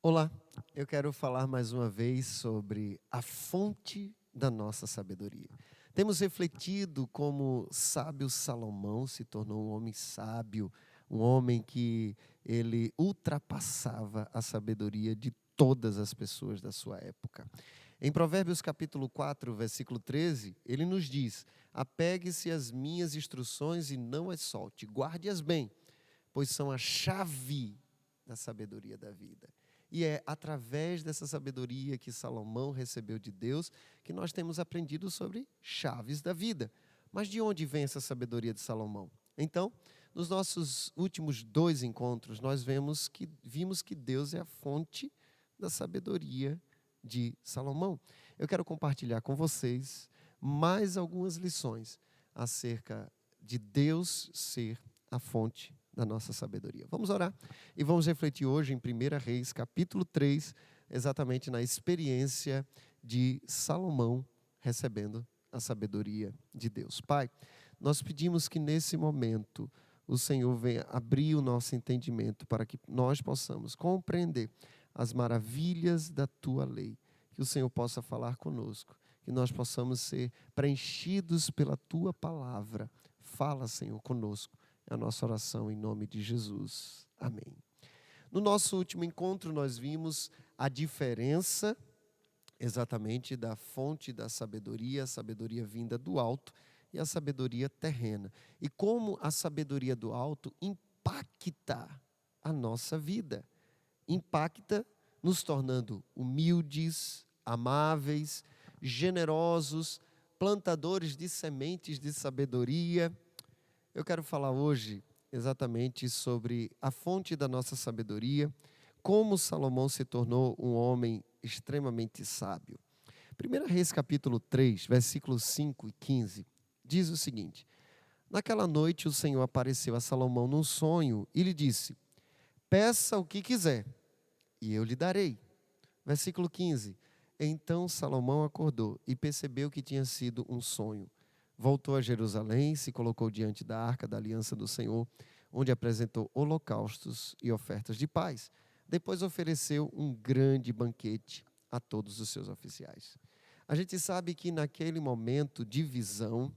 Olá, eu quero falar mais uma vez sobre a fonte da nossa sabedoria. Temos refletido como sábio Salomão se tornou um homem sábio, um homem que ele ultrapassava a sabedoria de todas as pessoas da sua época. Em Provérbios capítulo 4, versículo 13, ele nos diz: apegue-se às minhas instruções e não as solte, guarde-as bem, pois são a chave da sabedoria da vida. E é através dessa sabedoria que Salomão recebeu de Deus que nós temos aprendido sobre chaves da vida. Mas de onde vem essa sabedoria de Salomão? Então, nos nossos últimos 2 encontros, nós vimos que Deus é a fonte da sabedoria de Salomão. Eu quero compartilhar com vocês mais algumas lições acerca de Deus ser a fonte da nossa sabedoria. Vamos orar e vamos refletir hoje em 1 Reis, capítulo 3, exatamente na experiência de Salomão recebendo a sabedoria de Deus. Pai, nós pedimos que nesse momento o Senhor venha abrir o nosso entendimento para que nós possamos compreender as maravilhas da Tua lei, que o Senhor possa falar conosco, que nós possamos ser preenchidos pela Tua palavra. Fala, Senhor, conosco. É a nossa oração em nome de Jesus. Amém. No nosso último encontro, nós vimos a diferença exatamente da fonte da sabedoria, a sabedoria vinda do alto e a sabedoria terrena. E como a sabedoria do alto impacta a nossa vida. Impacta nos tornando humildes, amáveis, generosos, plantadores de sementes de sabedoria. Eu quero falar hoje exatamente sobre a fonte da nossa sabedoria, como Salomão se tornou um homem extremamente sábio. 1 Reis capítulo 3, versículos 5 e 15, diz o seguinte: naquela noite o Senhor apareceu a Salomão num sonho e lhe disse: peça o que quiser e eu lhe darei. Versículo 15, então Salomão acordou e percebeu que tinha sido um sonho. Voltou a Jerusalém, se colocou diante da arca da aliança do Senhor, onde apresentou holocaustos e ofertas de paz. Depois ofereceu um grande banquete a todos os seus oficiais. A gente sabe que naquele momento de visão,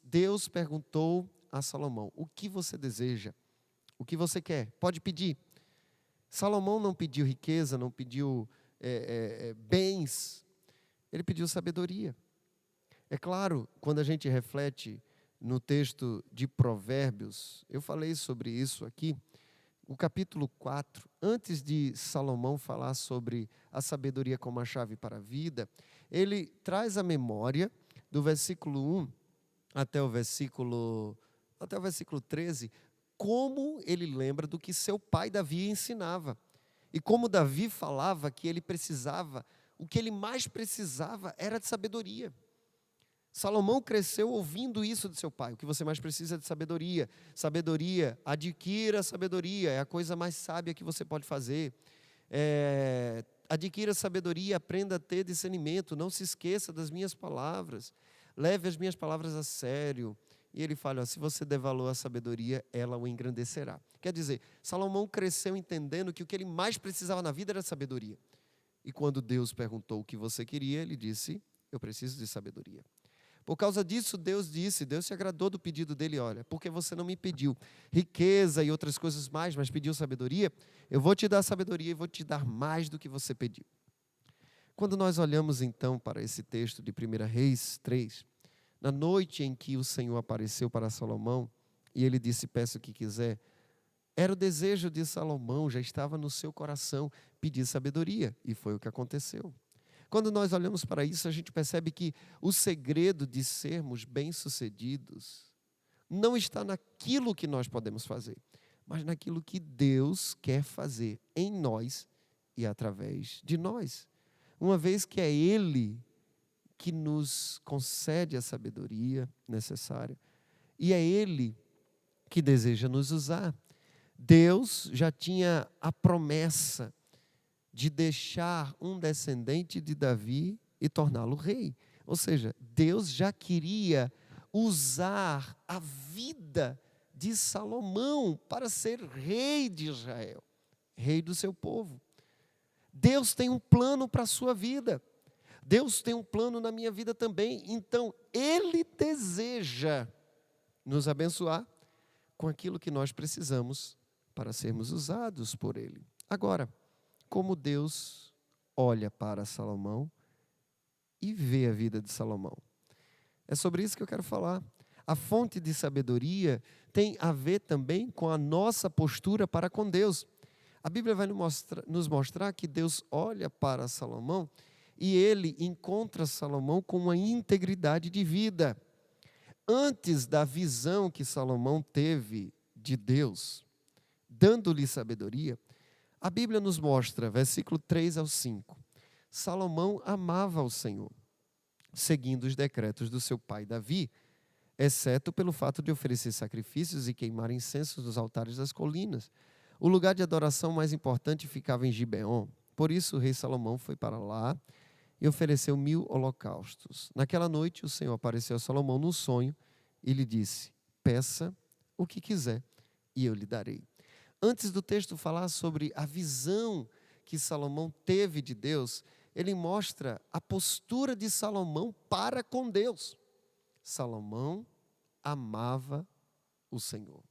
Deus perguntou a Salomão: o que você deseja? O que você quer? Pode pedir. Salomão não pediu riqueza, não pediu bens, ele pediu sabedoria. É claro, quando a gente reflete no texto de Provérbios, eu falei sobre isso aqui, o capítulo 4, antes de Salomão falar sobre a sabedoria como a chave para a vida, ele traz a memória do versículo 1 até o versículo 13, como ele lembra do que seu pai Davi ensinava. E como Davi falava que ele precisava, o que ele mais precisava era de sabedoria. Salomão cresceu ouvindo isso de seu pai: o que você mais precisa é de sabedoria. Sabedoria, adquira sabedoria, é a coisa mais sábia que você pode fazer. Adquira sabedoria, aprenda a ter discernimento, não se esqueça das minhas palavras, leve as minhas palavras a sério. E ele fala: se você der valor à sabedoria, ela o engrandecerá. Quer dizer, Salomão cresceu entendendo que o que ele mais precisava na vida era sabedoria. E quando Deus perguntou o que você queria, ele disse: eu preciso de sabedoria. Por causa disso, Deus se agradou do pedido dele: olha, porque você não me pediu riqueza e outras coisas mais, mas pediu sabedoria, eu vou te dar sabedoria e vou te dar mais do que você pediu. Quando nós olhamos então para esse texto de 1 Reis 3, na noite em que o Senhor apareceu para Salomão e ele disse: peça o que quiser, era o desejo de Salomão, já estava no seu coração pedir sabedoria, e foi o que aconteceu. Quando nós olhamos para isso, a gente percebe que o segredo de sermos bem-sucedidos não está naquilo que nós podemos fazer, mas naquilo que Deus quer fazer em nós e através de nós. Uma vez que é Ele que nos concede a sabedoria necessária, e é Ele que deseja nos usar. Deus já tinha a promessa de deixar um descendente de Davi e torná-lo rei. Ou seja, Deus já queria usar a vida de Salomão para ser rei de Israel, rei do seu povo. Deus tem um plano para a sua vida. Deus tem um plano na minha vida também. Então, Ele deseja nos abençoar com aquilo que nós precisamos para sermos usados por Ele. Agora, como Deus olha para Salomão e vê a vida de Salomão? É sobre isso que eu quero falar. A fonte de sabedoria tem a ver também com a nossa postura para com Deus. A Bíblia vai nos mostrar que Deus olha para Salomão e ele encontra Salomão com uma integridade de vida. Antes da visão que Salomão teve de Deus, dando-lhe sabedoria, a Bíblia nos mostra, versículo 3 ao 5, Salomão amava o Senhor, seguindo os decretos do seu pai Davi, exceto pelo fato de oferecer sacrifícios e queimar incensos nos altares das colinas. O lugar de adoração mais importante ficava em Gibeon. Por isso o rei Salomão foi para lá e ofereceu 1000 holocaustos. Naquela noite o Senhor apareceu a Salomão num sonho e lhe disse: peça o que quiser e eu lhe darei. Antes do texto falar sobre a visão que Salomão teve de Deus, ele mostra a postura de Salomão para com Deus. Salomão amava o Senhor.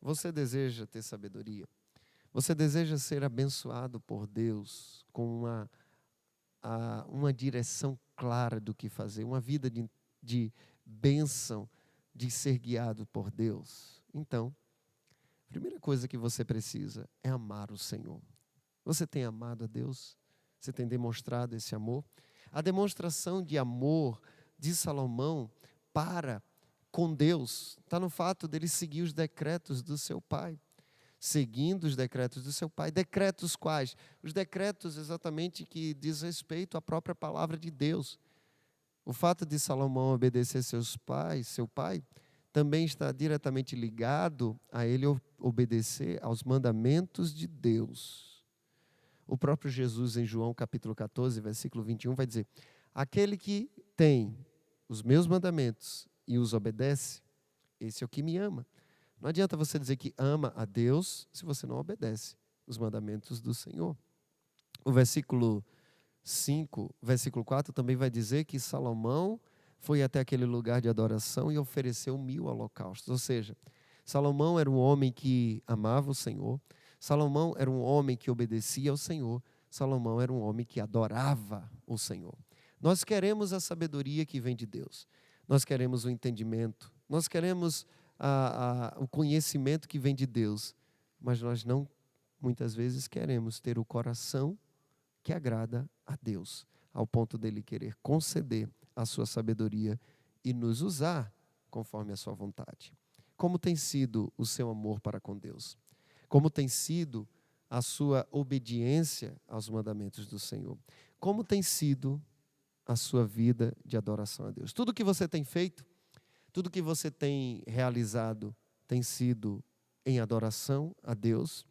Você deseja ter sabedoria? Você deseja ser abençoado por Deus com uma direção clara do que fazer, uma vida de bênção, de ser guiado por Deus? Então, a primeira coisa que você precisa é amar o Senhor. Você tem amado a Deus? Você tem demonstrado esse amor? A demonstração de amor de Salomão para com Deus está no fato dele seguir os decretos do seu pai. Seguindo os decretos do seu pai. Decretos quais? Os decretos exatamente que diz respeito à própria palavra de Deus. O fato de Salomão obedecer seu pai, também está diretamente ligado a ele obedecer aos mandamentos de Deus. O próprio Jesus, em João capítulo 14, versículo 21, vai dizer: aquele que tem os meus mandamentos e os obedece, esse é o que me ama. Não adianta você dizer que ama a Deus se você não obedece os mandamentos do Senhor. O versículo 5, versículo 4 também vai dizer que Salomão foi até aquele lugar de adoração e ofereceu 1000 holocaustos. Ou seja, Salomão era um homem que amava o Senhor, Salomão era um homem que obedecia ao Senhor, Salomão era um homem que adorava o Senhor. Nós queremos a sabedoria que vem de Deus, nós queremos o entendimento, nós queremos o conhecimento que vem de Deus, mas nós não, muitas vezes, queremos ter o coração que agrada a Deus, ao ponto dele querer conceder a sua sabedoria e nos usar conforme a sua vontade. Como tem sido o seu amor para com Deus? Como tem sido a sua obediência aos mandamentos do Senhor? Como tem sido a sua vida de adoração a Deus? Tudo que você tem feito, tudo que você tem realizado tem sido em adoração a Deus?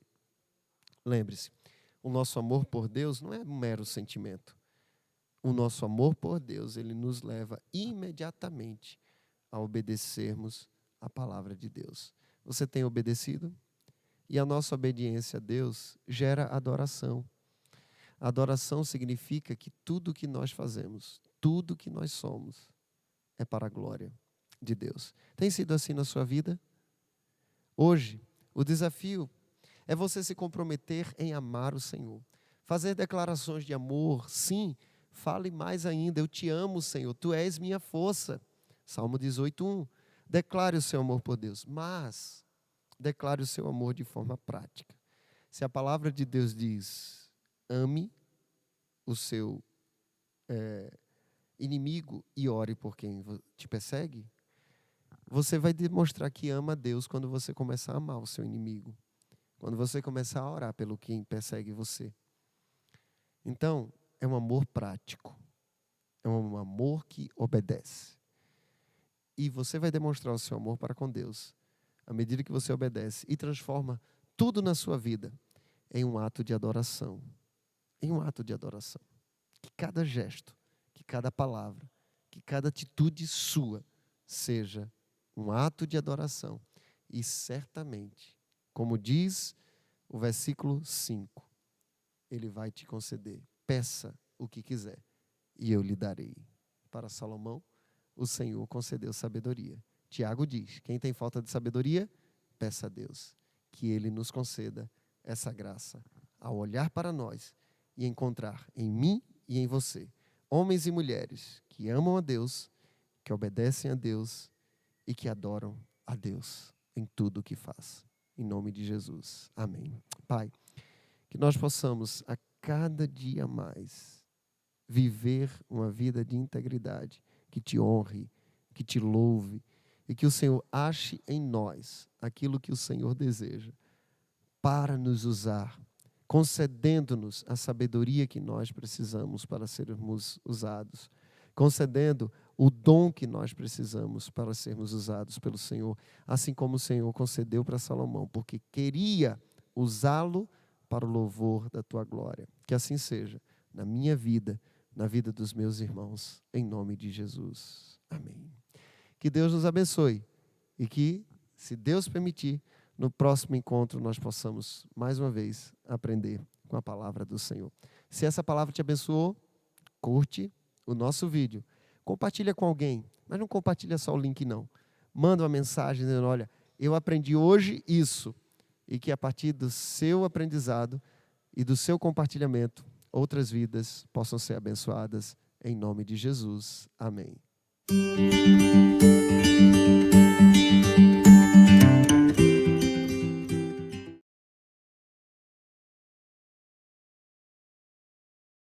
Lembre-se, o nosso amor por Deus não é um mero sentimento. O nosso amor por Deus, ele nos leva imediatamente a obedecermos a palavra de Deus. Você tem obedecido? E a nossa obediência a Deus gera adoração. Adoração significa que tudo que nós fazemos, tudo que nós somos, é para a glória de Deus. Tem sido assim na sua vida? Hoje, o desafio é você se comprometer em amar o Senhor. Fazer declarações de amor, sim. Fale mais ainda: eu te amo, Senhor, tu és minha força. Salmo 18:1. Declare o seu amor por Deus, mas declare o seu amor de forma prática. Se a palavra de Deus diz: ame o seu inimigo e ore por quem te persegue, você vai demonstrar que ama a Deus quando você começar a amar o seu inimigo, quando você começar a orar pelo quem persegue você. Então, é um amor prático, é um amor que obedece. E você vai demonstrar o seu amor para com Deus à medida que você obedece e transforma tudo na sua vida em um ato de adoração. Em um ato de adoração. Que cada gesto, que cada palavra, que cada atitude sua seja um ato de adoração. E certamente, como diz o versículo 5, Ele vai te conceder. Peça o que quiser e eu lhe darei. Para Salomão, o Senhor concedeu sabedoria. Tiago diz: quem tem falta de sabedoria, peça a Deus que Ele nos conceda essa graça ao olhar para nós e encontrar em mim e em você homens e mulheres que amam a Deus, que obedecem a Deus e que adoram a Deus em tudo o que faz. Em nome de Jesus. Amém. Pai, que nós possamos a cada dia mais viver uma vida de integridade, que te honre, que te louve, e que o Senhor ache em nós aquilo que o Senhor deseja para nos usar, concedendo-nos a sabedoria que nós precisamos para sermos usados, concedendo o dom que nós precisamos para sermos usados pelo Senhor, assim como o Senhor concedeu para Salomão, porque queria usá-lo para o louvor da tua glória. Que assim seja na minha vida, na vida dos meus irmãos, em nome de Jesus. Amém. Que Deus nos abençoe e que, se Deus permitir, no próximo encontro nós possamos, mais uma vez, aprender com a palavra do Senhor. Se essa palavra te abençoou, curte o nosso vídeo. Compartilha com alguém, mas não compartilha só o link não. Manda uma mensagem dizendo: olha, eu aprendi hoje isso. E que a partir do seu aprendizado e do seu compartilhamento, outras vidas possam ser abençoadas em nome de Jesus. Amém.